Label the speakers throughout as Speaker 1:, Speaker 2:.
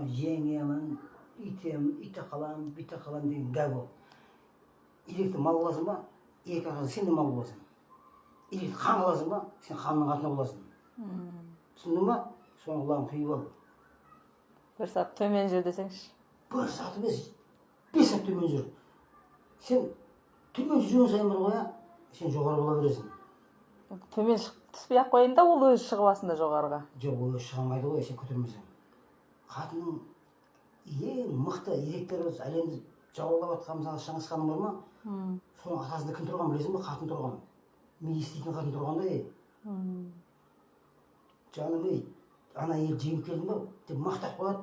Speaker 1: жеңемін, ите қалам, бите қалам деген гәп ол. Илекті мал боласың ба, екі арасы сен де мал боласың. Илекті қан қаласың ба, сен ханның қатыны боласың. Түсіндің ба? Соны құлағын құйып ал.
Speaker 2: Бір сәт төмен жүр десеңші.
Speaker 1: Бір сәт емес, 5 сәт төмен жүр. Сен төмен жүрген сайын бар ғой, сен жоғары бола бересің.
Speaker 2: Төмен түспей ақ қойын да, ол өзі шығып алсын да жоғарыға.
Speaker 1: Жоқ, ол шыға алмайды ғой, сен көтермесең. Қатынның ең мықты еректері осы әлемді жаулап жатқан мысалы Шыңғыс ханым бар ма? Соның арқасында кім тұрған білесің бе? Қатын тұрған. Мен еститін қатын тұрғанда, жаным ей, ана ел жеңіп келдің ба деп мақтап қояды.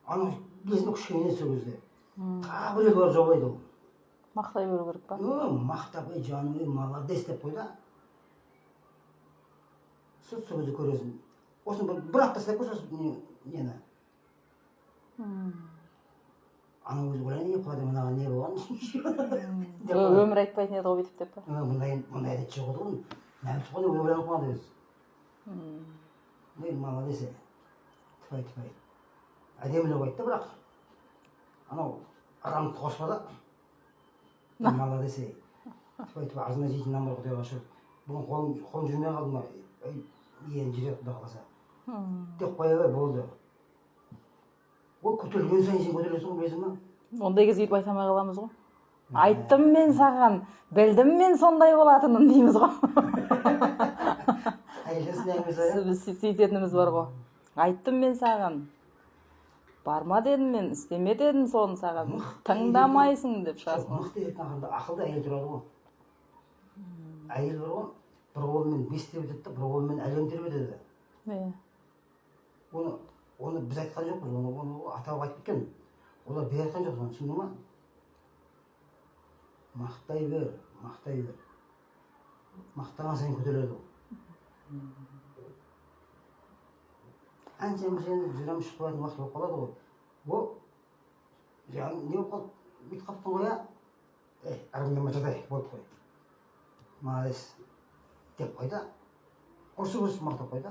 Speaker 1: Ана білесің бе, күшейеді сол кезде. Тағы біреу барып жаулайды ол.
Speaker 2: Мақтай беру керек па?
Speaker 1: Мақтап, ей жаным ей, молодец деп қойды. Сол кезде көресің. Осыны бір апта істеп көрші нені. Ана өзі ойлайды, құлады мынаған не болған?
Speaker 2: Өмір айтпайтын еді ғой бүйтіп деп па?
Speaker 1: Мұндай әдет жоқ еді ғой. Нәміс қойды, ойланып қалады өзі. Ей, молодец. Тіпай. Әдемілеп айтты бірақ. Анау адамды қоспада. Молодец. Тіпай, азына жейтін намыр құдайға шүр. Бұның қолын жүрмей қалды ма? Ені жүрек құда қаласа. Деп қоя бер, болды. Ол көтерілген сайын сен көтерілесің ғой, білесің ба?
Speaker 2: Ондай кезде өйтіп айта алмай қаламыз ғой. Айттым мен саған, білдім мен сондай болатынын дейміз ғой.
Speaker 1: Әйелдерсің әңгімесі ая?
Speaker 2: Біз сөйтетініміз бар ғой. Айттым мен саған, барма дедім мен, істеме дедім соны саған, тыңдамайсың деп шығасың.
Speaker 1: Мықты ердің ақырында ақылды әйел тұрады ғой. Әйел бар ғой, бір қолымен бес тербетеді, бір қолымен әлем тербетеді. Оны біз айтқан жоқпыз, оны атап айтып кеткен. Олар бер айтқан жоқ, соны түсіндің ма? Мақтай бер. Мақтаған сайын көтереді ғой. Әншейін жүрем шығып қалатын уақыт болып қалады ғой. Ол, жаным не болып қалды, бүйтіп қаптың ғой, армияма жатайық, болды қой. Молодец деп қойды. Ұрсы мақтап қойды.